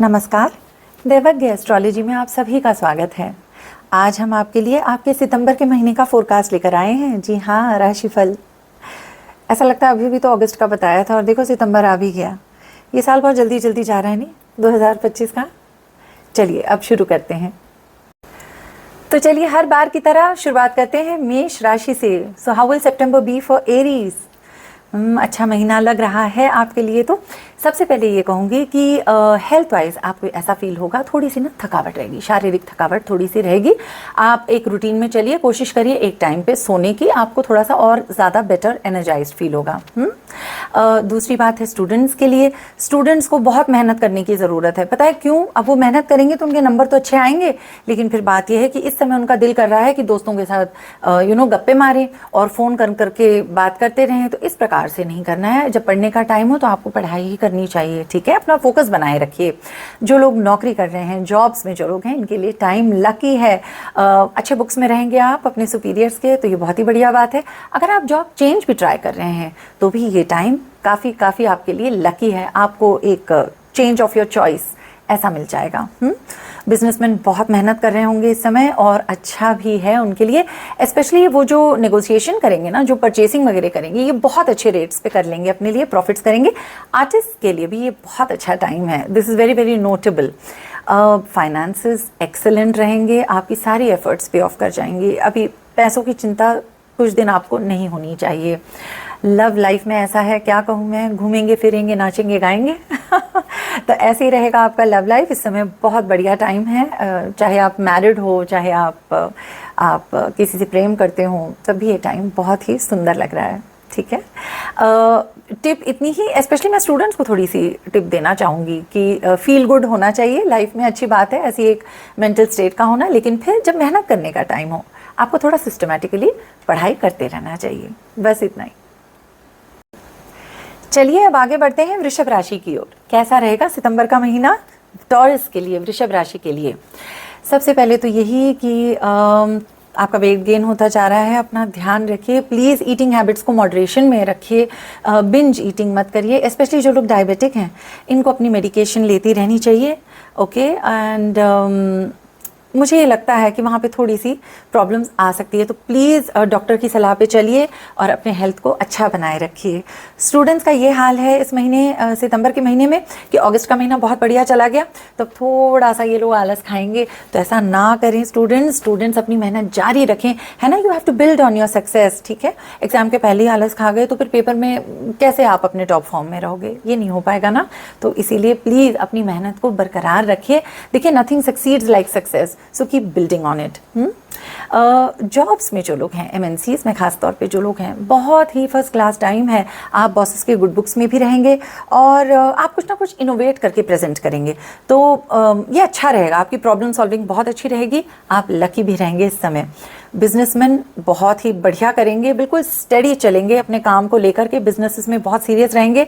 नमस्कार, देवज्ञ एस्ट्रोलॉजी में आप सभी का स्वागत है। आज हम आपके लिए आपके सितंबर के महीने का फोरकास्ट लेकर आए हैं। जी हाँ, राशिफल। ऐसा लगता है अभी भी तो अगस्त का बताया था और देखो सितंबर आ भी गया। ये साल बहुत जल्दी जल्दी जा रहा है नहीं, 2025 का। चलिए अब शुरू करते हैं। तो चलिए हर बार की तरह शुरुआत करते हैं मेष राशि से। So how will September be for Aries? अच्छा महीना लग रहा है आपके लिए। तो सबसे पहले ये कहूँगी कि हेल्थ वाइज आपको ऐसा फील होगा, थोड़ी सी ना थकावट रहेगी, शारीरिक थकावट थोड़ी सी रहेगी। आप एक रूटीन में चलिए, कोशिश करिए एक टाइम पे सोने की, आपको थोड़ा सा और ज़्यादा बेटर एनर्जाइज्ड फील होगा। दूसरी बात है स्टूडेंट्स के लिए। स्टूडेंट्स को बहुत मेहनत करने की ज़रूरत है। पता है क्यों? अब वो मेहनत करेंगे तो उनके नंबर तो अच्छे आएंगे, लेकिन फिर बात यह है कि इस समय उनका दिल कर रहा है कि दोस्तों के साथ गप्पे मारें और फ़ोन कर करके बात करते रहें। तो इस प्रकार से नहीं करना है। जब पढ़ने का टाइम हो तो आपको पढ़ाई ही करनी चाहिए, ठीक है? अपना फोकस बनाए रखिए। जो लोग नौकरी कर रहे हैं, जॉब्स में जो लोग हैं, इनके लिए टाइम लकी है। अच्छे बुक्स में रहेंगे आप अपने सुपीरियर्स के, तो ये बहुत ही बढ़िया बात है। अगर आप जॉब चेंज भी ट्राई कर रहे हैं तो भी ये टाइम काफ़ी आपके लिए लकी है। आपको एक चेंज ऑफ योर चॉइस ऐसा मिल जाएगा। बिजनेसमैन बहुत मेहनत कर रहे होंगे इस समय और अच्छा भी है उनके लिए। स्पेशली वो जो नेगोशिएशन करेंगे ना, जो परचेसिंग वगैरह करेंगे, ये बहुत अच्छे रेट्स पे कर लेंगे, अपने लिए प्रॉफिट्स करेंगे। आर्टिस्ट के लिए भी ये बहुत अच्छा टाइम है। This is very very notable. Finances excellent रहेंगे, आपकी सारी एफर्ट्स पे ऑफ कर जाएंगी। अभी पैसों की चिंता कुछ दिन आपको नहीं होनी चाहिए। लव लाइफ में ऐसा है, क्या कहूँ मैं, घूमेंगे फिरेंगे नाचेंगे गाएंगे तो ऐसे ही रहेगा आपका लव लाइफ। इस समय बहुत बढ़िया टाइम है। चाहे आप मैरिड हो, चाहे आप किसी से प्रेम करते हो, तब भी ये टाइम बहुत ही सुंदर लग रहा है, ठीक है? टिप इतनी ही, स्पेशली मैं स्टूडेंट्स को थोड़ी सी टिप देना चाहूँगी कि फील गुड होना चाहिए लाइफ में। अच्छी बात है ऐसी एक मेंटल स्टेट का होना, लेकिन फिर जब मेहनत करने का टाइम हो आपको थोड़ा सिस्टमैटिकली पढ़ाई करते रहना चाहिए। बस इतना ही। चलिए अब आगे बढ़ते हैं वृषभ राशि की ओर। कैसा रहेगा सितंबर का महीना टॉरस के लिए, वृषभ राशि के लिए? सबसे पहले तो यही कि आपका वेट गेन होता जा रहा है, अपना ध्यान रखिए प्लीज़। ईटिंग हैबिट्स को मॉडरेशन में रखिए, बिंज ईटिंग मत करिए। स्पेशली जो लोग डायबिटिक हैं, इनको अपनी मेडिकेशन लेती रहनी चाहिए, ओके? एंड मुझे ये लगता है कि वहाँ पे थोड़ी सी प्रॉब्लम्स आ सकती है, तो प्लीज़ डॉक्टर की सलाह पे चलिए और अपने हेल्थ को अच्छा बनाए रखिए। स्टूडेंट्स का ये हाल है इस महीने, सितंबर के महीने में, कि अगस्त का महीना बहुत बढ़िया चला गया, तो थोड़ा सा ये लोग आलस खाएंगे। तो ऐसा ना करें स्टूडेंट्स अपनी मेहनत जारी रखें, है ना? You have to build on your success, ठीक है? एग्जाम के पहले ही आलस खा गए तो फिर पेपर में कैसे आप अपने टॉप फॉर्म में रहोगे? ये नहीं हो पाएगा ना। तो इसीलिए प्लीज़ अपनी मेहनत को बरकरार रखिए। देखिए, nothing succeeds like success, so keep building on it. Jobs में जो लोग हैं, एमएनसीज में खास तौर पे जो लोग हैं, बहुत ही फर्स्ट क्लास टाइम है। आप बॉसेस के गुड बुक्स में भी रहेंगे और आप कुछ ना कुछ इनोवेट करके प्रेजेंट करेंगे, तो ये अच्छा रहेगा। आपकी प्रॉब्लम सॉल्विंग बहुत अच्छी रहेगी, आप लकी भी रहेंगे इस समय। बिजनेसमैन बहुत ही बढ़िया करेंगे, बिल्कुल स्टडी चलेंगे अपने काम को लेकर के, बिजनेसेस में बहुत सीरियस रहेंगे।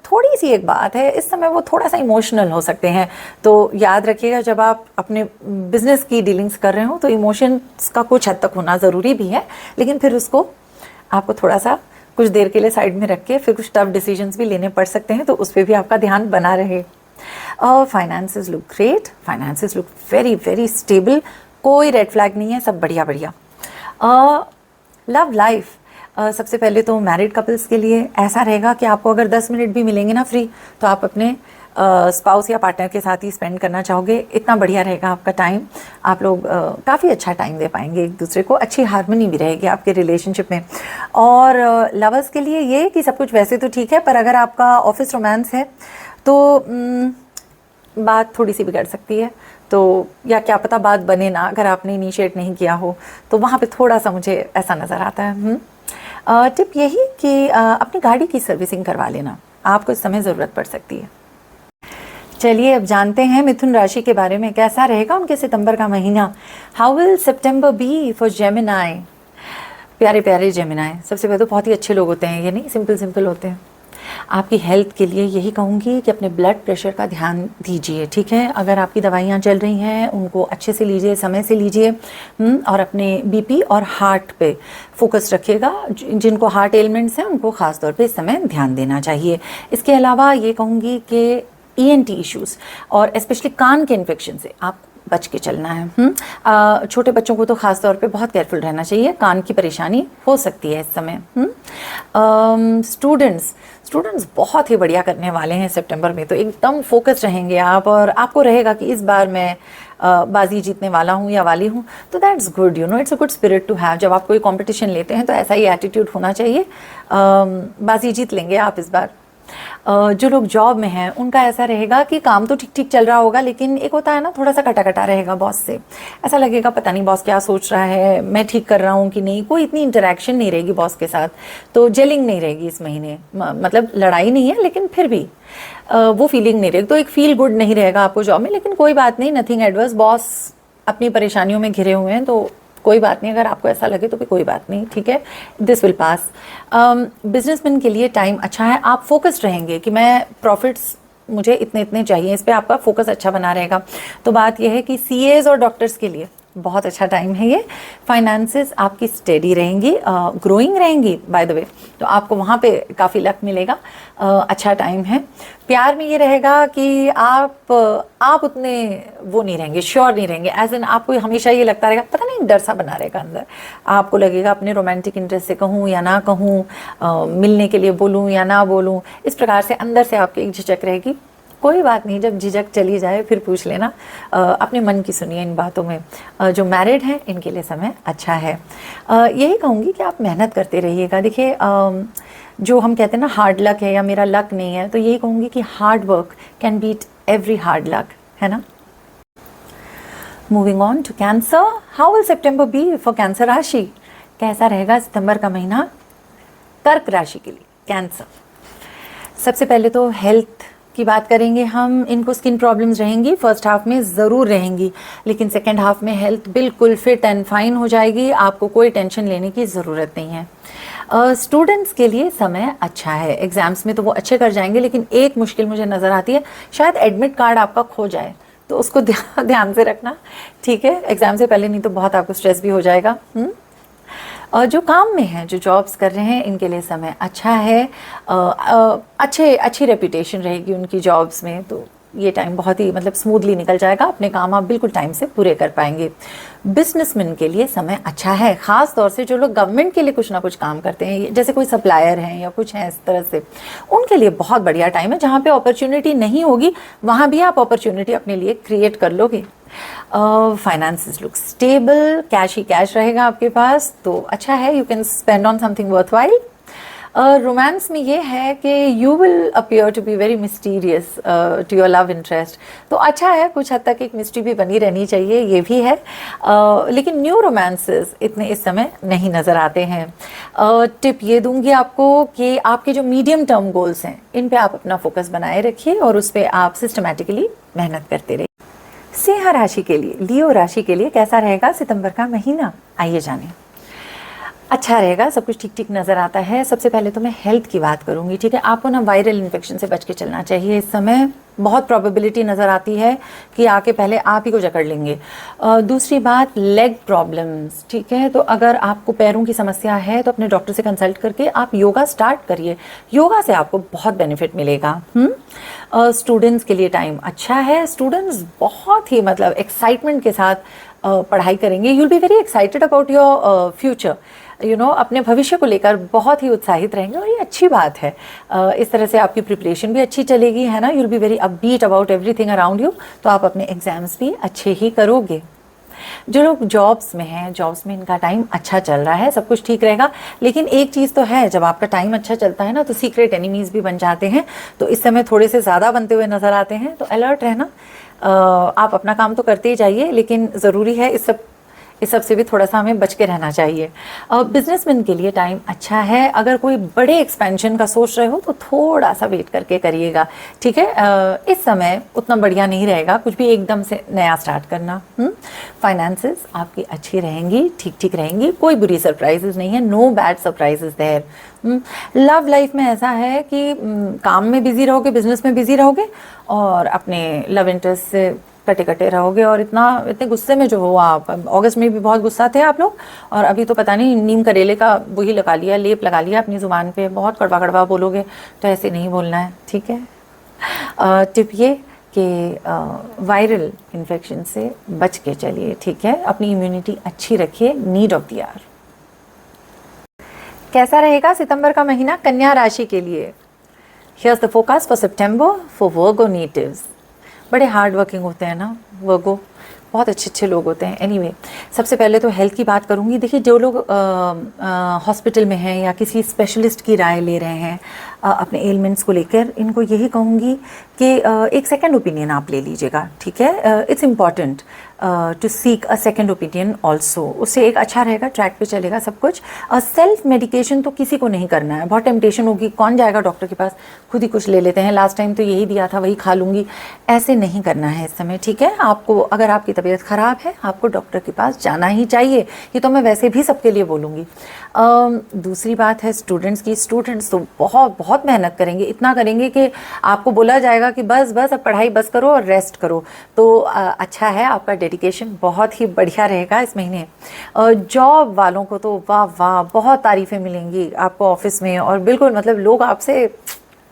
थोड़ी सी एक बात है, इस समय वो थोड़ा सा इमोशनल हो सकते हैं, तो याद रखिएगा जब आप अपने बिजनेस की डीलिंग्स कर रहे हो तो इमोशंस का कुछ हद तक होना ज़रूरी भी है, लेकिन फिर उसको आपको थोड़ा सा कुछ देर के लिए साइड में रख के फिर कुछ टफ डिसीजंस भी लेने पड़ सकते हैं, तो उस पर भी आपका ध्यान बना रहे। Finances look great, finances look very very stable, कोई रेड फ्लैग नहीं है, सब बढ़िया बढ़िया। लव लाइफ, सबसे पहले तो मैरिड कपल्स के लिए ऐसा रहेगा कि आपको अगर 10 मिनट भी मिलेंगे ना फ्री, तो आप अपने स्पाउस या पार्टनर के साथ ही स्पेंड करना चाहोगे। इतना बढ़िया रहेगा आपका टाइम, आप लोग काफ़ी अच्छा टाइम दे पाएंगे एक दूसरे को, अच्छी हार्मनी भी रहेगी आपके रिलेशनशिप में। और लवर्स के लिए ये कि सब कुछ वैसे तो ठीक है, पर अगर आपका ऑफिस रोमांस है तो बात थोड़ी सी बिगड़ सकती है, तो या क्या पता बात बने ना, अगर आपने इनिशिएट नहीं किया हो, तो वहाँ पे थोड़ा सा मुझे ऐसा नज़र आता है। टिप यही कि अपनी गाड़ी की सर्विसिंग करवा लेना, आपको इस समय ज़रूरत पड़ सकती है। चलिए अब जानते हैं मिथुन राशि के बारे में, कैसा रहेगा उनके सितंबर का महीना। How will September be for Gemini? प्यारे प्यारे जेमिनाई, सबसे पहले तो बहुत ही अच्छे लोग होते हैं, ये नहीं सिंपल सिंपल होते हैं। आपकी हेल्थ के लिए यही कहूँगी कि अपने ब्लड प्रेशर का ध्यान दीजिए, ठीक है? अगर आपकी दवाइयाँ चल रही हैं उनको अच्छे से लीजिए, समय से लीजिए, और अपने बीपी और हार्ट पे फोकस रखिएगा। जिनको हार्ट एलिमेंट्स हैं उनको ख़ास तौर पे इस समय ध्यान देना चाहिए। इसके अलावा ये कहूँगी कि ENT इश्यूज़ और स्पेशली कान के इन्फेक्शन से आप बच के चलना है। छोटे बच्चों को तो ख़ास तौर पे बहुत केयरफुल रहना चाहिए, कान की परेशानी हो सकती है इस समय। स्टूडेंट्स बहुत ही बढ़िया करने वाले हैं सितंबर में, तो एकदम फोकस रहेंगे आप, और आपको रहेगा कि इस बार मैं बाजी जीतने वाला हूँ या वाली हूँ, तो that's good, you know, it's a good spirit to have. जब आप कोई कंपटीशन लेते हैं तो ऐसा ही एटीट्यूड होना चाहिए, बाजी जीत लेंगे आप इस बार। जो लोग जॉब में हैं उनका ऐसा रहेगा कि काम तो ठीक ठीक चल रहा होगा, लेकिन एक होता है ना, थोड़ा सा कटा कटा रहेगा बॉस से, ऐसा लगेगा पता नहीं बॉस क्या सोच रहा है, मैं ठीक कर रहा हूँ कि नहीं, कोई इतनी इंटरेक्शन नहीं रहेगी बॉस के साथ, तो जेलिंग नहीं रहेगी इस महीने। मतलब लड़ाई नहीं है, लेकिन फिर भी वो फीलिंग नहीं रहेगी, तो एक फील गुड नहीं रहेगा आपको जॉब में। लेकिन कोई बात नहीं, नथिंग एडवर्स, बॉस अपनी परेशानियों में घिरे हुए हैं, तो कोई बात नहीं, अगर आपको ऐसा लगे तो भी कोई बात नहीं, ठीक है, दिस विल पास। बिजनेसमैन के लिए टाइम अच्छा है, आप फोकस्ड रहेंगे कि मैं प्रॉफिट्स मुझे इतने इतने चाहिए, इस पे आपका फोकस अच्छा बना रहेगा। तो बात यह है कि CAs और डॉक्टर्स के लिए बहुत अच्छा टाइम है ये। फाइनेंसेस आपकी स्टेडी रहेंगी, ग्रोइंग रहेंगी बाय द वे, तो आपको वहाँ पे काफ़ी लक मिलेगा, अच्छा टाइम है। प्यार में ये रहेगा कि आप उतने वो नहीं रहेंगे, श्योर नहीं रहेंगे, एज एन आपको हमेशा ये लगता रहेगा, पता नहीं, डर सा बना रहेगा अंदर, आपको लगेगा अपने रोमांटिक इंटरेस्ट से कहूँ या ना कहूँ, मिलने के लिए बोलूँ या ना बोलूँ, इस प्रकार से अंदर से आपकी एक झिझक रहेगी। कोई बात नहीं, जब झिझक चली जाए फिर पूछ लेना, अपने मन की सुनिए इन बातों में। जो मैरिड हैं इनके लिए समय अच्छा है। यही कहूँगी कि आप मेहनत करते रहिएगा। देखिए, जो हम कहते हैं ना हार्ड लक है या मेरा लक नहीं है, तो यही कहूँगी कि hard work can beat every hard luck, है ना। Moving on to Cancer, how will September be for Cancer राशि? कैसा रहेगा सितंबर का महीना कर्क राशि के लिए? कैंसर, सबसे पहले तो हेल्थ की बात करेंगे हम। इनको स्किन प्रॉब्लम्स रहेंगी, फर्स्ट हाफ में ज़रूर रहेंगी, लेकिन सेकेंड हाफ में हेल्थ बिल्कुल फिट एंड फाइन हो जाएगी, आपको कोई टेंशन लेने की ज़रूरत नहीं है। स्टूडेंट्स के लिए समय अच्छा है, एग्ज़ाम्स में तो वो अच्छे कर जाएंगे, लेकिन एक मुश्किल मुझे नज़र आती है, शायद एडमिट कार्ड आपका खो जाए, तो उसको ध्यान से रखना, ठीक है, एग्ज़ाम से पहले, नहीं तो बहुत आपको स्ट्रेस भी हो जाएगा। और जो काम में हैं, जो जॉब्स कर रहे हैं, इनके लिए समय अच्छा है, अच्छी रेपुटेशन रहेगी उनकी जॉब्स में, तो ये टाइम बहुत ही मतलब स्मूथली निकल जाएगा, अपने काम आप बिल्कुल टाइम से पूरे कर पाएंगे। बिजनेसमैन के लिए समय अच्छा है, ख़ास तौर से जो लोग गवर्नमेंट के लिए कुछ ना कुछ काम करते हैं, जैसे कोई सप्लायर हैं या कुछ हैं इस तरह से, उनके लिए बहुत बढ़िया टाइम है। जहाँ पे अपॉर्चुनिटी नहीं होगी वहाँ भी आप अपॉर्चुनिटी अपने लिए क्रिएट कर लोगे। फाइनेंसेस लुक स्टेबल, कैश ही कैश रहेगा आपके पास, तो अच्छा है, you can spend on something worthwhile. Romance में ये है कि you will appear to be very mysterious to your love interest, तो अच्छा है, कुछ हद तक एक मिस्ट्री भी बनी रहनी चाहिए, ये भी है। लेकिन न्यू रोमांसेस इतने इस समय नहीं नज़र आते हैं। टिप ये दूंगी आपको कि आपके जो मीडियम टर्म गोल्स हैं, इन पे आप अपना फोकस बनाए रखिए और उस पर आप सिस्टमैटिकली मेहनत करते रहिए। सिंह राशि के लिए, लियो राशि के लिए कैसा रहेगा सितंबर का महीना? आइए जानें। अच्छा रहेगा, सब कुछ ठीक ठीक नज़र आता है। सबसे पहले तो मैं हेल्थ की बात करूंगी, ठीक है। आपको ना वायरल इन्फेक्शन से बच के चलना चाहिए। इस समय बहुत प्रोबेबिलिटी नज़र आती है कि आके पहले आप ही को जकड़ लेंगे। दूसरी बात, लेग प्रॉब्लम्स, ठीक है। तो अगर आपको पैरों की समस्या है तो अपने डॉक्टर से कंसल्ट करके आप योगा स्टार्ट करिए, योगा से आपको बहुत बेनिफिट मिलेगा। स्टूडेंट्स के लिए टाइम अच्छा है, स्टूडेंट्स बहुत ही मतलब एक्साइटमेंट के साथ पढ़ाई करेंगे। You will be very excited about your future, you know, अपने भविष्य को लेकर बहुत ही उत्साहित रहेंगे और ये अच्छी बात है। इस तरह से आपकी प्रिपरेशन भी अच्छी चलेगी, है ना। You will be very upbeat about everything around you, तो आप अपने एग्जाम्स भी अच्छे ही करोगे। जो लोग जॉब्स में हैं, जॉब्स में इनका टाइम अच्छा चल रहा है, सब कुछ ठीक रहेगा। लेकिन एक चीज़ तो है, जब आपका टाइम अच्छा चलता है ना, तो सीक्रेट एनिमीज़ भी बन जाते हैं, तो इस समय थोड़े से ज़्यादा बनते हुए नज़र आते हैं, तो अलर्ट रहना। आप अपना काम तो करते ही जाइए, लेकिन ज़रूरी है इस सब से भी थोड़ा सा हमें बच के रहना चाहिए। बिजनेसमैन के लिए टाइम अच्छा है। अगर कोई बड़े एक्सपेंशन का सोच रहे हो तो थोड़ा सा वेट करके करिएगा, ठीक है। इस समय उतना बढ़िया नहीं रहेगा कुछ भी एकदम से नया स्टार्ट करना। फाइनेंसेस आपकी अच्छी रहेंगी, ठीक ठीक रहेंगी, कोई बुरी सरप्राइजेस नहीं है, no bad surprises there. Love life में ऐसा है कि काम में बिजी रहोगे, बिजनेस में बिजी रहोगे और अपने लव इंटरेस्ट से कटे कटे रहोगे, और इतने गुस्से में जो हो आप। अगस्त में भी बहुत गुस्सा थे आप लोग, और अभी तो पता नहीं नीम करेले का वही लगा लिया, लेप लगा लिया अपनी ज़ुबान पे, बहुत कड़वा कड़वा बोलोगे, तो ऐसे नहीं बोलना है, ठीक है। टिप ये कि वायरल इन्फेक्शन से बच के चलिए, ठीक है, अपनी इम्यूनिटी अच्छी रखिए, नीड ऑफ द आवर। कैसा रहेगा सितंबर का महीना कन्या राशि के लिए? Here's the focus for September for Virgo natives. बड़े हार्ड वर्किंग होते हैं ना वर्गो, बहुत अच्छे अच्छे लोग होते हैं। एनीवे, सबसे पहले तो हेल्थ की बात करूंगी। देखिए, जो लोग हॉस्पिटल में हैं या किसी स्पेशलिस्ट की राय ले रहे हैं अपने एलिमेंट्स को लेकर, इनको यही कहूँगी कि एक सेकंड ओपिनियन आप ले लीजिएगा, ठीक है। It's important to seek a second opinion also, उससे एक अच्छा रहेगा, ट्रैक पे चलेगा सब कुछ। सेल्फ मेडिकेशन तो किसी को नहीं करना है, बहुत टेम्पटेशन होगी, कौन जाएगा डॉक्टर के पास, खुद ही कुछ ले लेते हैं, लास्ट टाइम तो यही दिया था वही खा लूँगी, ऐसे नहीं करना है इस समय, ठीक है। आपको अगर आपकी तबीयत ख़राब है, आपको डॉक्टर के पास जाना ही चाहिए, ये तो मैं वैसे भी सबके लिए बोलूँगी। दूसरी बात है स्टूडेंट्स की। स्टूडेंट्स तो बहुत बहुत मेहनत करेंगे, इतना करेंगे कि आपको बोला जाएगा कि बस बस अब पढ़ाई बस करो और रेस्ट करो। तो अच्छा है, आपका डेडिकेशन बहुत ही बढ़िया रहेगा इस महीने। जॉब वालों को तो वाह वाह, बहुत तारीफ़ें मिलेंगी आपको ऑफिस में, और बिल्कुल मतलब लोग आपसे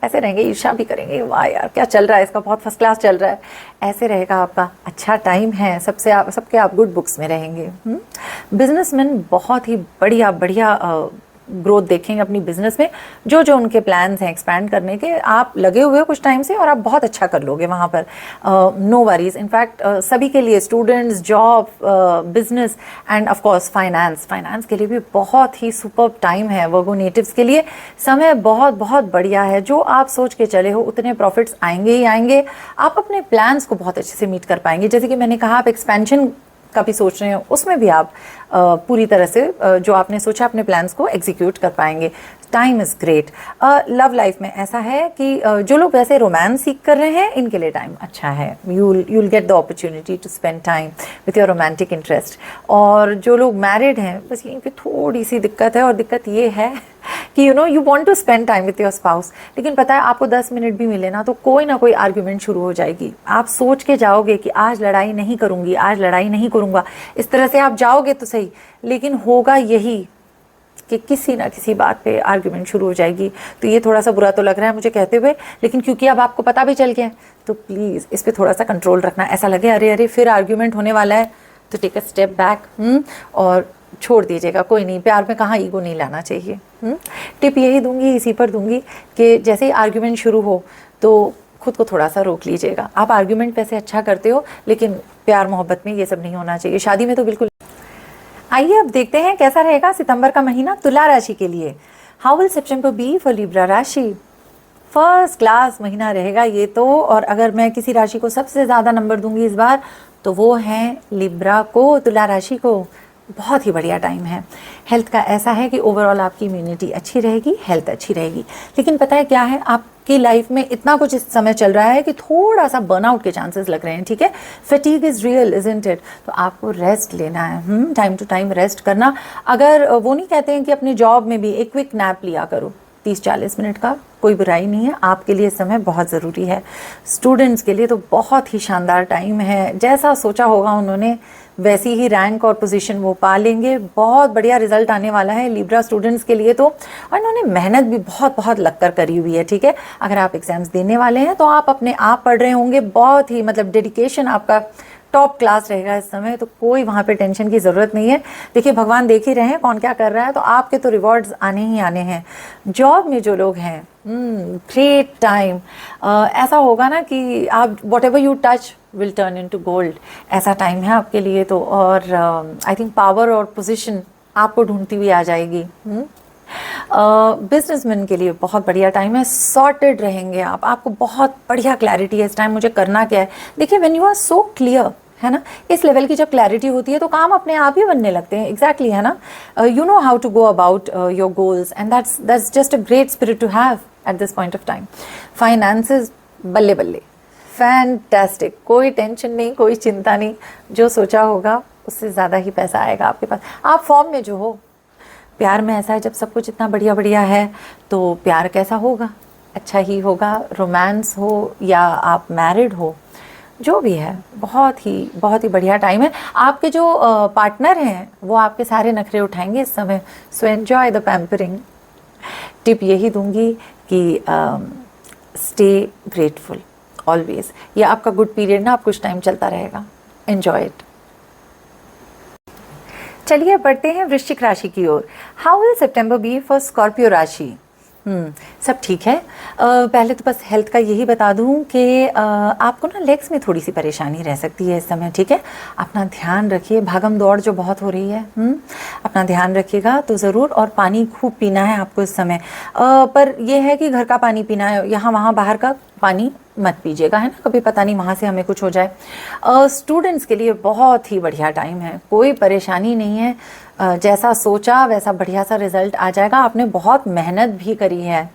ऐसे रहेंगे, ईर्ष्या भी करेंगे, वाह यार क्या चल रहा है इसका, बहुत फर्स्ट क्लास चल रहा है। ऐसे रहेगा आपका, अच्छा टाइम है, सबके आप गुड बुक्स में रहेंगे। बिजनेसमैन बहुत ही बढ़िया बढ़िया ग्रोथ देखेंगे अपनी बिजनेस में। जो जो उनके प्लान्स हैं एक्सपैंड करने के, आप लगे हुए हो कुछ टाइम से और आप बहुत अच्छा कर लोगे वहाँ पर, नो वरीज। इनफैक्ट सभी के लिए, students, job, business end of course finance के लिए भी बहुत ही सुपर्ब टाइम है वर्गो नेटिव्स के लिए। समय बहुत बहुत बढ़िया है, जो आप सोच के चले हो उतने प्रॉफिट्स आएंगे ही आएंगे। आप अपने प्लान्स को बहुत अच्छे से मीट कर पाएंगे। जैसे कि मैंने कहा, आप एक्सपेंशन का भी सोच रहे हैं, उसमें भी आप पूरी तरह से जो आपने सोचा अपने प्लान्स को एग्जीक्यूट कर पाएंगे। Time is great. Love life में ऐसा है कि जो लोग वैसे रोमांस सीख कर रहे हैं, इनके लिए टाइम अच्छा है। you'll get the opportunity to spend time with your romantic interest। और जो लोग मैरिड हैं, बस यहीं पे थोड़ी सी दिक्कत है, और दिक्कत ये है कि you want to spend time with your spouse, लेकिन पता है आपको 10 मिनट भी मिले ना तो कोई ना कोई आर्ग्यूमेंट शुरू हो जाएगी। आप सोच के जाओगे कि आज लड़ाई नहीं करूँगी, आज लड़ाई नहीं करूँगा, इस तरह से आप जाओगे तो सही, लेकिन होगा यही कि किसी ना किसी बात पे आर्ग्यूमेंट शुरू हो जाएगी। तो ये थोड़ा सा बुरा तो लग रहा है मुझे कहते हुए, लेकिन क्योंकि अब आपको पता भी चल गया है, तो प्लीज़ इस पे थोड़ा सा कंट्रोल रखना। ऐसा लगे अरे अरे फिर आर्ग्यूमेंट होने वाला है, तो टेक अ स्टेप बैक और छोड़ दीजिएगा। कोई नहीं, प्यार में कहाँ ईगो नहीं लाना चाहिए। टिप यही दूंगी, इसी पर दूंगी कि जैसे ही आर्ग्यूमेंट शुरू हो तो खुद को थोड़ा सा रोक लीजिएगा। आप आर्ग्यूमेंट वैसे अच्छा करते हो, लेकिन प्यार मोहब्बत में ये सब नहीं होना चाहिए, शादी में तो बिल्कुल। आइए अब देखते हैं कैसा रहेगा सितंबर का महीना तुला राशि के लिए। How will September be for Libra राशि? फर्स्ट क्लास महीना रहेगा ये तो। और अगर मैं किसी राशि को सबसे ज़्यादा नंबर दूंगी इस बार, तो वो है लिब्रा को, तुला राशि को। बहुत ही बढ़िया टाइम है। हेल्थ का ऐसा है कि ओवरऑल आपकी इम्यूनिटी अच्छी रहेगी, हेल्थ अच्छी रहेगी। लेकिन पता है क्या है, आपकी लाइफ में इतना कुछ इस समय चल रहा है कि थोड़ा सा बर्नआउट के चांसेस लग रहे हैं, ठीक है। Fatigue is real, isn't it? तो आपको रेस्ट लेना है, टाइम टू टाइम रेस्ट करना। अगर वो नहीं कहते हैं कि अपने जॉब में भी एक क्विक नैप लिया करो, 30-40 मिनट का, कोई बुराई नहीं है। आपके लिए समय बहुत ज़रूरी है। स्टूडेंट्स के लिए तो बहुत ही शानदार टाइम है। जैसा सोचा होगा उन्होंने, वैसी ही रैंक और पोजीशन वो पा लेंगे। बहुत बढ़िया रिजल्ट आने वाला है लिब्रा स्टूडेंट्स के लिए तो। और इन्होंने मेहनत भी बहुत बहुत लगकर करी हुई है, ठीक है। अगर आप एग्जाम्स देने वाले हैं तो आप अपने आप पढ़ रहे होंगे, बहुत ही मतलब डेडिकेशन आपका टॉप क्लास रहेगा इस समय, तो कोई वहाँ पे टेंशन की ज़रूरत नहीं है। देखिए, भगवान देख ही रहे हैं कौन क्या कर रहा है, तो आपके तो रिवॉर्ड्स आने ही आने हैं। जॉब में जो लोग हैं, ग्रेट टाइम। ऐसा होगा ना कि आप what ever you touch will turn into gold, ऐसा टाइम है आपके लिए तो। और आई थिंक पावर और पोजीशन आपको ढूंढती हुई आ जाएगी। बिजनेसमैन के लिए बहुत बढ़िया टाइम है। सॉर्टेड रहेंगे आप, आपको बहुत बढ़िया क्लैरिटी है इस टाइम मुझे करना क्या है। देखिए, when you are so clear, है ना, इस लेवल की जब क्लैरिटी होती है तो काम अपने आप ही बनने लगते हैं। एग्जैक्टली, है ना। You know how to go about your goals and that's just a great spirit to have at this point of time. Finances बल्ले बल्ले, फैंटास्टिक, कोई टेंशन नहीं, कोई चिंता नहीं। जो सोचा होगा उससे ज़्यादा ही पैसा आएगा आपके पास। आप फॉर्म में जो हो। प्यार में ऐसा है, जब सब कुछ इतना बढ़िया बढ़िया है तो प्यार कैसा होगा, अच्छा ही होगा। रोमांस हो या आप मैरिड हो, जो भी है, बहुत ही बढ़िया टाइम है। आपके जो पार्टनर हैं वो आपके सारे नखरे उठाएंगे इस समय, so enjoy the pampering. Tip यही दूंगी कि स्टे ग्रेटफुल ऑलवेज। ये आपका गुड पीरियड ना, आप कुछ टाइम चलता रहेगा, एन्जॉय इट। चलिए बढ़ते हैं वृश्चिक राशि की ओर। How will September be for Scorpio राशि? सब ठीक है। पहले तो बस हेल्थ का यही बता दूं कि आपको ना लेग्स में थोड़ी सी परेशानी रह सकती है इस समय, ठीक है। अपना ध्यान रखिए, भागम दौड़ जो बहुत हो रही है, अपना ध्यान रखिएगा तो ज़रूर। और पानी खूब पीना है आपको इस समय। पर यह है कि घर का पानी पीना है, यहाँ वहाँ बाहर का पानी मत पीजिएगा, है ना, कभी पता नहीं वहाँ से हमें कुछ हो जाए। स्टूडेंट्स के लिए बहुत ही बढ़िया टाइम है, कोई परेशानी नहीं है। जैसा सोचा वैसा बढ़िया सा रिजल्ट आ जाएगा, आपने बहुत मेहनत भी करी है।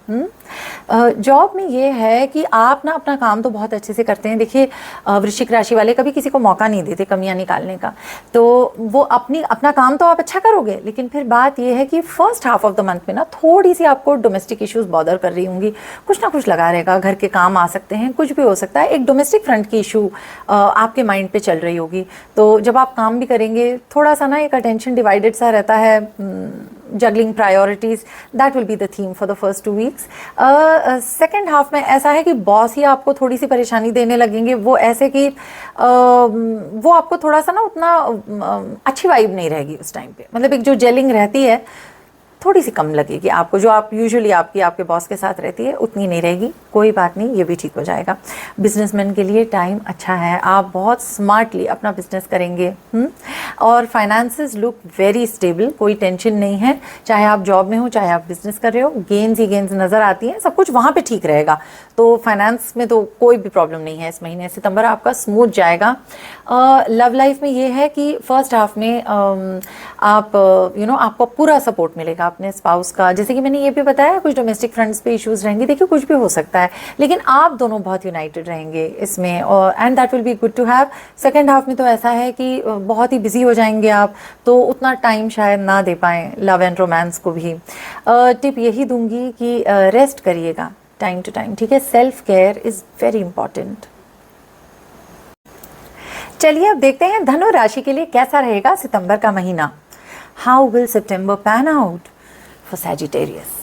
जॉब में ये है कि आप ना अपना काम तो बहुत अच्छे से करते हैं। देखिए वृश्चिक राशि वाले कभी किसी को मौका नहीं देते कमियां निकालने का, तो वो अपना काम तो आप अच्छा करोगे, लेकिन फिर बात ये है कि first half of the month में ना थोड़ी सी आपको डोमेस्टिक इश्यूज बॉदर कर रही होंगी, कुछ ना कुछ लगा रहेगा, घर के काम आ सकते हैं, कुछ भी हो सकता है। एक डोमेस्टिक फ्रंट की इशू आपके माइंड पे चल रही होगी, तो जब आप काम भी करेंगे थोड़ा सा ना एक अटेंशन डिवाइडेड सा रहता है। juggling priorities, that will be the theme for the first 2 weeks. Second half में ऐसा है कि बॉस ही आपको थोड़ी सी परेशानी देने लगेंगे, वो ऐसे कि वो आपको थोड़ा सा ना उतना अच्छी वाइब नहीं रहेगी उस टाइम पे, मतलब एक जो जेलिंग रहती है थोड़ी सी कम लगेगी आपको, जो आप यूजुअली आपके बॉस के साथ रहती है उतनी नहीं रहेगी। कोई बात नहीं, ये भी ठीक हो जाएगा। बिजनेसमैन के लिए टाइम अच्छा है, आप बहुत स्मार्टली अपना बिजनेस करेंगे। और फाइनेंसेस लुक वेरी स्टेबल, कोई टेंशन नहीं है, चाहे आप जॉब में हो चाहे आप बिजनेस कर रहे हो, गेन्स ही गेन्स नज़र आती हैं, सब कुछ वहाँ पर ठीक रहेगा। तो फाइनेंस में तो कोई भी प्रॉब्लम नहीं है इस महीने। सितंबर आपका स्मूथ जाएगा। लव लाइफ में ये है कि फर्स्ट हाफ में आप आपको पूरा सपोर्ट मिलेगा अपने स्पाउस का। जैसे कि मैंने ये भी बताया कुछ डोमेस्टिक फ्रंट्स पे इश्यूज रहेंगे, देखिए कुछ भी हो सकता है, लेकिन आप दोनों बहुत यूनाइटेड रहेंगे इसमें, और and that will be good to have. Second half में तो ऐसा है कि बहुत ही बिजी हो जाएंगे आप, तो उतना टाइम शायद ना दे पाएँ लव एंड रोमांस को भी। टिप यही दूंगी कि रेस्ट करिएगा टाइम टू टाइम, ठीक है। Self care is very important. चलिए अब देखते हैं धनु राशि के लिए कैसा रहेगा सितंबर का महीना। How will September pan out for Sagittarius?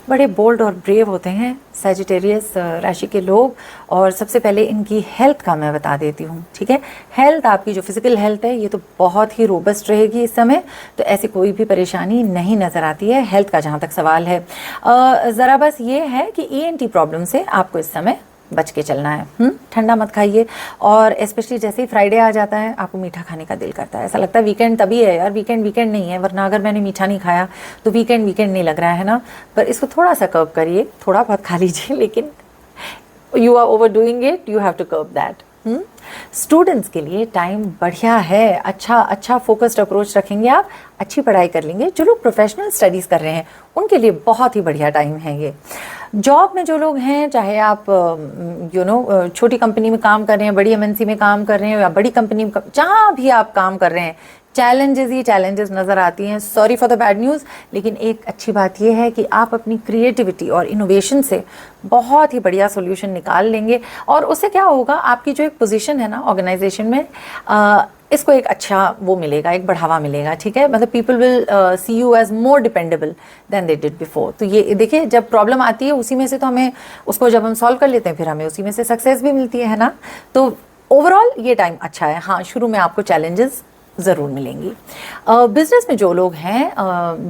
बड़े बोल्ड और ब्रेव होते हैं सैजिटेरियस राशि के लोग, और सबसे पहले इनकी हेल्थ का मैं बता देती हूँ, ठीक है। हेल्थ, आपकी जो फिजिकल हेल्थ है ये तो बहुत ही रोबस्ट रहेगी इस समय, तो ऐसी कोई भी परेशानी नहीं नज़र आती है हेल्थ का जहाँ तक सवाल है। ज़रा बस ये है कि ENT प्रॉब्लम से आपको इस समय बच के चलना है। ठंडा मत खाइए, और स्पेशली जैसे ही फ्राइडे आ जाता है आपको मीठा खाने का दिल करता है, ऐसा लगता है वीकेंड तभी है यार, वीकेंड नहीं है, वरना अगर मैंने मीठा नहीं खाया तो वीकेंड नहीं लग रहा है ना। पर इसको थोड़ा सा कर्व करिए, थोड़ा बहुत खा लीजिए, लेकिन you are overdoing it, you have to curve that. Students के लिए टाइम बढ़िया है, अच्छा फोकस्ड अप्रोच रखेंगे आप, अच्छी पढ़ाई कर लेंगे। जो लोग प्रोफेशनल स्टडीज़ कर रहे हैं उनके लिए बहुत ही बढ़िया टाइम है ये। जॉब में जो लोग हैं, चाहे आप छोटी कंपनी में काम कर रहे हैं, बड़ी MNC में काम कर रहे हैं, या बड़ी कंपनी में, जहाँ भी आप काम कर रहे हैं, चैलेंजेस ही चैलेंजेस नज़र आती हैं। Sorry for the bad news, लेकिन एक अच्छी बात यह है कि आप अपनी क्रिएटिविटी और इनोवेशन से बहुत ही बढ़िया सॉल्यूशन निकाल लेंगे, और उससे क्या होगा, आपकी जो एक पोजीशन है ना ऑर्गेनाइजेशन में, इसको एक अच्छा वो मिलेगा, एक बढ़ावा मिलेगा, ठीक है। मतलब people will see you as more dependable than they did before. तो ये देखिए, जब प्रॉब्लम आती है उसी में से तो हमें उसको जब हम सॉल्व कर लेते हैं, फिर हमें उसी में से सक्सेस भी मिलती है ना। तो ओवरऑल ये टाइम अच्छा है। हाँ, शुरू में आपको चैलेंजेस ज़रूर मिलेंगी। बिजनेस में जो लोग हैं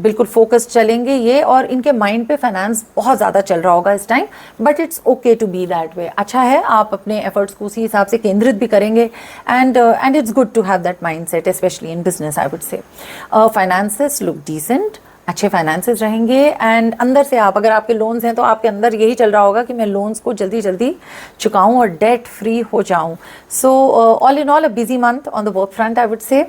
बिल्कुल फोकस चलेंगे ये, और इनके माइंड पे फाइनेंस बहुत ज़्यादा चल रहा होगा इस time, but it's okay to be that way. अच्छा है, आप अपने एफर्ट्स को उसी हिसाब से केंद्रित भी करेंगे, and it's good to have that mindset, specially in business I would say. Finances look decent, अच्छे फाइनेंसेस रहेंगे, एंड अंदर से आप, अगर आपके लोन्स हैं तो आपके अंदर यही चल रहा होगा कि मैं लोन्स को जल्दी जल्दी चुकाऊं और डेट फ्री हो जाऊं। So all in all a busy month on the work front I would से।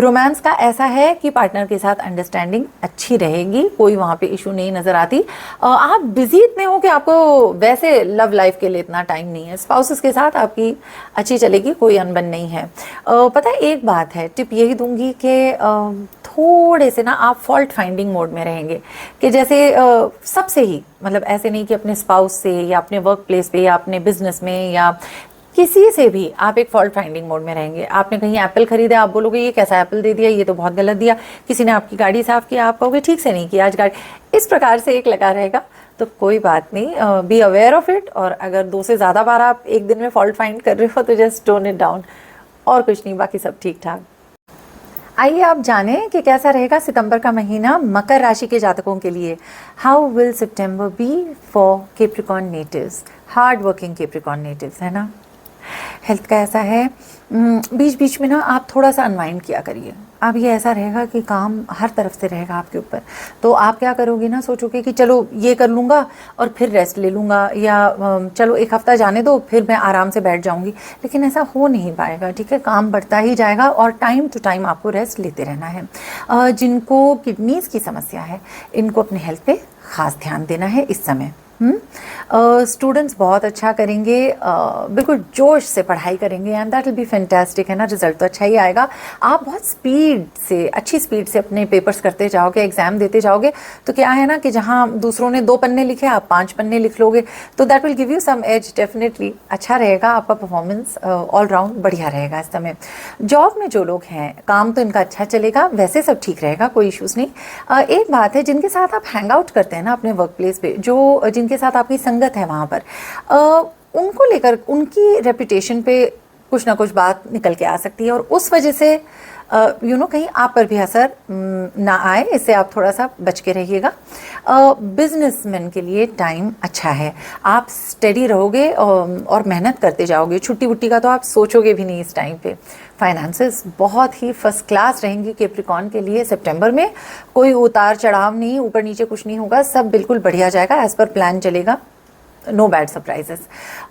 रोमांस का ऐसा है कि पार्टनर के साथ अंडरस्टैंडिंग अच्छी रहेगी, कोई वहाँ पे इशू नहीं नज़र आती। आप बिजी इतने हो कि आपको वैसे लव लाइफ के लिए इतना टाइम नहीं है। स्पाउसेस के साथ आपकी अच्छी चलेगी, कोई अनबन नहीं है। पता है एक बात है, टिप यही दूंगी कि थोड़े से ना आप फॉल्ट फाइंडिंग मोड में रहेंगे, कि जैसे सबसे ही, मतलब ऐसे नहीं कि अपने स्पाउस से या अपने वर्क प्लेस पे या अपने बिजनेस में या किसी से भी आप एक फॉल्ट फाइंडिंग मोड में रहेंगे। आपने कहीं एप्पल खरीदा, आप बोलोगे ये कैसा एप्पल दे दिया, ये तो बहुत गलत दिया। किसी ने आपकी गाड़ी साफ किया, आप कहोगे ठीक से नहीं किया आज गाड़ी। इस प्रकार से एक लगा रहेगा, तो कोई बात नहीं, बी अवेयर ऑफ इट। और अगर 2 से ज़्यादा बार आप एक दिन में फॉल्ट फाइंड कर रहे हो तो जस्ट टोन इट डाउन, और कुछ नहीं, बाकी सब ठीक ठाक। आइए आप जानें कि कैसा रहेगा सितंबर का महीना मकर राशि के जातकों के लिए। How will September be for Capricorn natives, hard working Capricorn natives, है ना। हेल्थ का ऐसा है, बीच बीच में ना आप थोड़ा सा अनवाइंड किया करिए। अब ये ऐसा रहेगा कि काम हर तरफ से रहेगा आपके ऊपर, तो आप क्या करोगे ना, सोचोगे कि चलो ये कर लूँगा और फिर रेस्ट ले लूँगा, या चलो 1 हफ्ता जाने दो फिर मैं आराम से बैठ जाऊँगी। लेकिन ऐसा हो नहीं पाएगा, ठीक है। काम बढ़ता ही जाएगा और टाइम टू टाइम आपको रेस्ट लेते रहना है। जिनको किडनीज़ की समस्या है, इनको अपने हेल्थ पे ख़ास ध्यान देना है इस समय। स्टूडेंट्स बहुत अच्छा करेंगे, बिल्कुल जोश से पढ़ाई करेंगे and that will be fantastic, है ना। रिजल्ट तो अच्छा ही आएगा। आप बहुत स्पीड से, अच्छी स्पीड से अपने पेपर्स करते जाओगे, एग्जाम देते जाओगे, तो क्या है ना कि जहाँ दूसरों ने 2 पन्ने लिखे आप 5 पन्ने लिख लोगे, तो that will give you some edge. Definitely अच्छा रहेगा, आपका परफॉर्मेंस ऑल राउंड बढ़िया रहेगा इस समय। जॉब में जो लोग हैं, काम तो इनका अच्छा चलेगा, वैसे सब ठीक रहेगा, कोई इश्यूज़ नहीं। एक बात है, जिनके साथ आप हैंग आउट करते हैं ना अपने वर्क प्लेस पे, जो जिनके साथ आपकी संगत है वहाँ पर, उनको लेकर उनकी रेपुटेशन पे कुछ ना कुछ बात निकल के आ सकती है, और उस वजह से कहीं आप पर भी असर ना आए, इससे आप थोड़ा सा बच के रहिएगा। बिजनेसमैन के लिए टाइम अच्छा है, आप स्टेडी रहोगे और मेहनत करते जाओगे। छुट्टी वुट्टी का तो आप सोचोगे भी नहीं इस टाइम पे। फाइनेंसेस बहुत ही फर्स्ट क्लास रहेंगी कैप्रिकॉर्न के लिए सितंबर में, कोई उतार चढ़ाव नहीं, ऊपर नीचे कुछ नहीं होगा, सब बिल्कुल बढ़िया जाएगा, एज पर प्लान चलेगा, नो बैड सरप्राइजेस।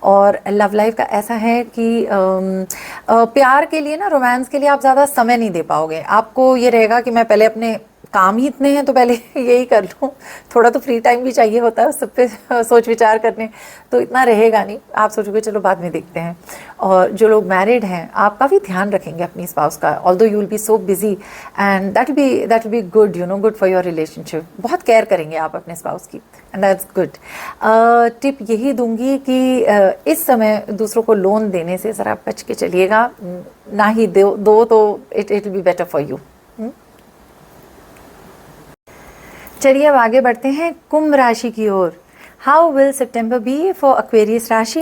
और लव लाइफ का ऐसा है कि प्यार के लिए ना, रोमांस के लिए आप ज़्यादा समय नहीं दे पाओगे। आपको ये रहेगा कि मैं पहले अपने काम ही इतने हैं तो पहले यही कर लूँ, थोड़ा तो फ्री टाइम भी चाहिए होता है उस सब पे सोच विचार करने, तो इतना रहेगा नहीं। आप सोचोगे चलो बाद में देखते हैं। और जो लोग मैरिड हैं, आप काफ़ी ध्यान रखेंगे अपनी स्पाउस का, although you will be so busy and that will be good, good for your relationship. बहुत केयर करेंगे आप अपने स्पाउस की एंड दैट्स गुड। टिप यही दूंगी कि इस समय दूसरों को लोन देने से ज़रा बच के चलिएगा, ना ही दो तो it will be better for you. चलिए अब आगे बढ़ते हैं कुंभ राशि की ओर। How will September be for Aquarius राशि।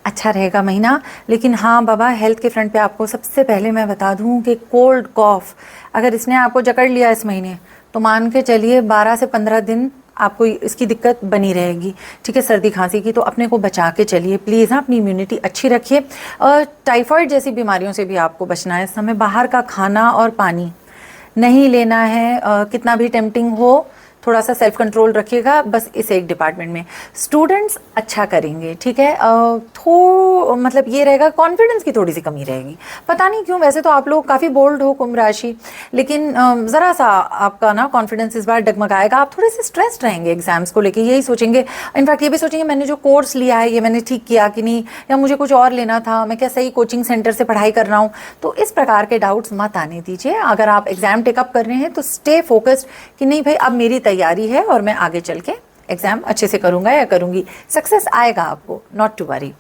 अच्छा रहेगा महीना, लेकिन हाँ बाबा, हेल्थ के फ्रंट पे आपको सबसे पहले मैं बता दूं कि कोल्ड कॉफ अगर इसने आपको जकड़ लिया इस महीने, तो मान के चलिए 12 से 15 दिन आपको इसकी दिक्कत बनी रहेगी, ठीक है। सर्दी खांसी की तो अपने को बचा के चलिए प्लीज़, हाँ, अपनी इम्यूनिटी अच्छी रखिए। टाइफाइड जैसी बीमारियों से भी आपको बचना है इस समय। बाहर का खाना और पानी नहीं लेना है, कितना भी टेम्पटिंग हो, थोड़ा सा सेल्फ कंट्रोल रखिएगा बस इस एक डिपार्टमेंट में। स्टूडेंट्स अच्छा करेंगे, ठीक है। मतलब ये रहेगा, कॉन्फिडेंस की थोड़ी सी कमी रहेगी, पता नहीं क्यों। वैसे तो आप लोग काफ़ी बोल्ड हो कुंभ राशि, लेकिन ज़रा सा आपका ना कॉन्फिडेंस इस बार डगमगाएगा। आप थोड़े से स्ट्रेस्ड रहेंगे एग्जाम्स को लेके, यही सोचेंगे, इनफैक्ट ये भी सोचेंगे मैंने जो कोर्स लिया है ये मैंने ठीक किया कि नहीं, या मुझे कुछ और लेना था, मैं क्या सही कोचिंग सेंटर से पढ़ाई कर रहा हूँ। तो इस प्रकार के डाउट्स मत आने दीजिए। अगर आप एग्जाम टेकअप कर रहे हैं तो स्टे फोकस्ड कि नहीं भाई, अब मेरी तैयारी है और मैं आगे चल के एग्जाम अच्छे से करूंगा या करूंगी, सक्सेस आएगा आपको, नॉट टू वरी।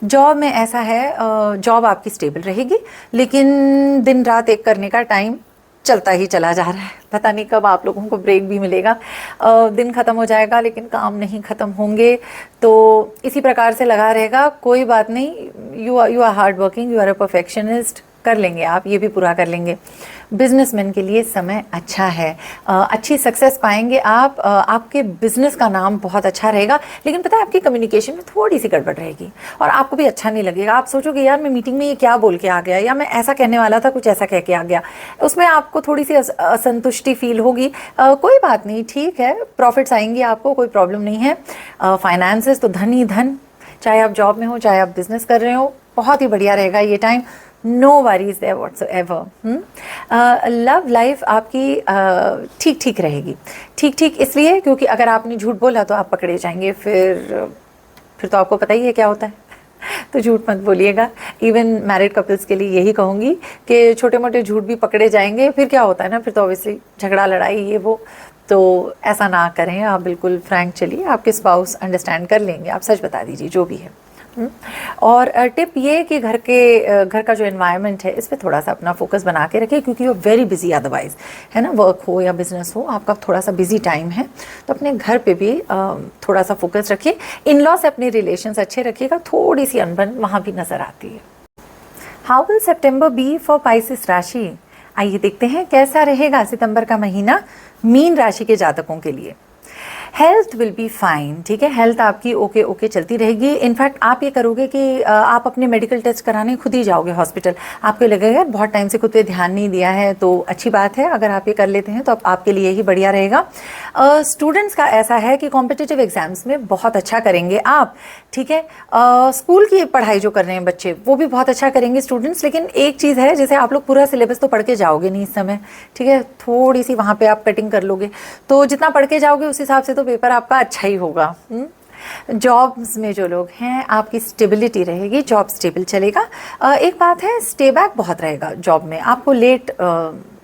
जॉब में ऐसा है, जॉब आपकी स्टेबल रहेगी, लेकिन दिन रात एक करने का टाइम चलता ही चला जा रहा है, पता नहीं कब आप लोगों को ब्रेक भी मिलेगा। दिन ख़त्म हो जाएगा लेकिन काम नहीं ख़त्म होंगे, तो इसी प्रकार से लगा रहेगा। कोई बात नहीं, you are hard working, you are a perfectionist, कर लेंगे आप, ये भी पूरा कर लेंगे। बिजनेसमैन के लिए समय अच्छा है, अच्छी सक्सेस पाएंगे आप, आपके बिजनेस का नाम बहुत अच्छा रहेगा। लेकिन पता है आपकी कम्युनिकेशन में थोड़ी सी गड़बड़ रहेगी और आपको भी अच्छा नहीं लगेगा। आप सोचोगे यार मैं मीटिंग में ये क्या बोल के आ गया, या मैं ऐसा कहने वाला था कुछ ऐसा कह के आ गया, उसमें आपको थोड़ी सी असंतुष्टि फील होगी। कोई बात नहीं, ठीक है, प्रॉफिट्स आएंगे आपको, कोई प्रॉब्लम नहीं है। फाइनेंसेस तो धन ही धन, चाहे आप जॉब में हो चाहे आप बिजनेस कर रहे हो, बहुत ही बढ़िया रहेगा ये time, no worries there whatsoever. Love life आपकी ठीक ठीक रहेगी। ठीक ठीक इसलिए क्योंकि अगर आपने झूठ बोला तो आप पकड़े जाएंगे, फिर तो आपको पता ही है क्या होता है तो झूठ मत बोलिएगा। इवन मैरिड कपल्स के लिए यही कहूँगी कि छोटे मोटे झूठ भी पकड़े जाएंगे, फिर क्या होता है ना, फिर तो ऑब्वियसली झगड़ा लड़ाई ये वो, तो ऐसा ना करें। आप बिल्कुल फ्रैंक चलिए, आपके स्पाउस अंडरस्टैंड कर लेंगे, आप सच बता दीजिए जो भी है। और टिप ये कि घर का जो एनवायरनमेंट है इस पे थोड़ा सा अपना फोकस बना के रखिए, क्योंकि you are very busy otherwise, है ना, वर्क हो या बिजनेस हो, आपका थोड़ा सा बिजी टाइम है, तो अपने घर पे भी थोड़ा सा फोकस रखिए। इन लॉ से अपने रिलेशंस अच्छे रखिएगा, थोड़ी सी अनबन वहाँ भी नजर आती है। How will September be for Pisces राशि? आइए देखते हैं कैसा रहेगा सितंबर का महीना मीन राशि के जातकों के लिए। हेल्थ विल बी फाइन, ठीक है, हेल्थ आपकी ओके ओके चलती रहेगी। इनफैक्ट आप ये करोगे कि आप अपने मेडिकल टेस्ट कराने खुद ही जाओगे हॉस्पिटल, आपको लगेगा यार बहुत टाइम से खुद पे ध्यान नहीं दिया है, तो अच्छी बात है अगर आप ये कर लेते हैं तो आपके लिए ही बढ़िया रहेगा। स्टूडेंट्स का ऐसा है कि कॉम्पिटिटिव एग्जाम्स में बहुत अच्छा करेंगे आप, ठीक है। स्कूल की पढ़ाई जो कर रहे हैं बच्चे वो भी बहुत अच्छा करेंगे स्टूडेंट्स, लेकिन एक चीज़ है, जैसे आप लोग पूरा सिलेबस तो पढ़ के जाओगे नहीं इस समय, ठीक है, थोड़ी सी वहाँ पे आप कटिंग कर लोगे, तो जितना पढ़ के जाओगे उस हिसाब से तो पेपर आपका अच्छा ही होगा। जॉब्स में जो लोग हैं आपकी स्टेबिलिटी रहेगी, जॉब स्टेबल चलेगा। एक बात है, स्टे बैक बहुत रहेगा जॉब में, आपको लेट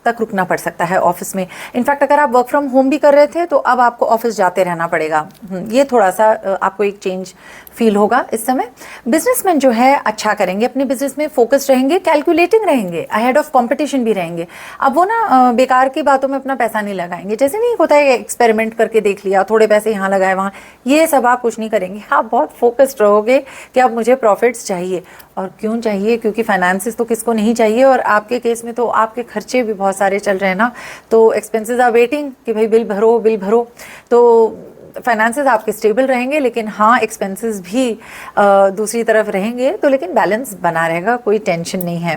तक रुकना पड़ सकता है ऑफिस में। इनफैक्ट अगर आप वर्क फ्रॉम होम भी कर रहे थे तो अब आपको ऑफिस जाते रहना पड़ेगा, ये थोड़ा सा आपको एक चेंज फील होगा इस समय। बिजनेसमैन जो है अच्छा करेंगे, अपने बिजनेस में फोकस्ड रहेंगे, कैलकुलेटिंग रहेंगे, अहेड ऑफ कंपटीशन भी रहेंगे। अब वो ना बेकार की बातों में अपना पैसा नहीं लगाएंगे, जैसे नहीं होता है एक्सपेरिमेंट करके देख लिया, थोड़े पैसे यहाँ लगाए वहाँ, ये सब आप कुछ नहीं करेंगे। आप बहुत फोकस्ड रहोगे कि अब मुझे प्रॉफिट्स चाहिए, और क्यों चाहिए, क्योंकि फाइनेंसिस तो किसको नहीं चाहिए, और आपके केस में तो आपके खर्चे भी बहुत सारे चल रहे हैं ना, तो एक्सपेंसेस आर वेटिंग कि भाई बिल भरो बिल भरो, तो फाइनेंसेस आपके स्टेबल रहेंगे, लेकिन हाँ एक्सपेंसेस भी दूसरी तरफ रहेंगे, तो लेकिन बैलेंस बना रहेगा, कोई टेंशन नहीं है।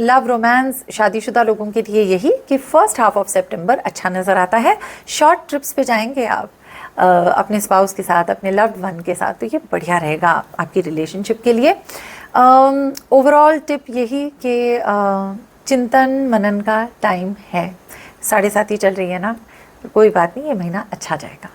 लव रोमांस शादीशुदा लोगों के लिए यही कि फर्स्ट हाफ ऑफ सितंबर अच्छा नज़र आता है। शॉर्ट ट्रिप्स पे जाएंगे आप अपने स्पाउस के साथ, अपने लव्ड वन के साथ, तो ये बढ़िया रहेगा आपकी रिलेशनशिप के लिए। ओवरऑल टिप यही कि चिंतन मनन का टाइम है, 7:30 ही चल रही है ना, तो कोई बात नहीं, ये महीना अच्छा जाएगा।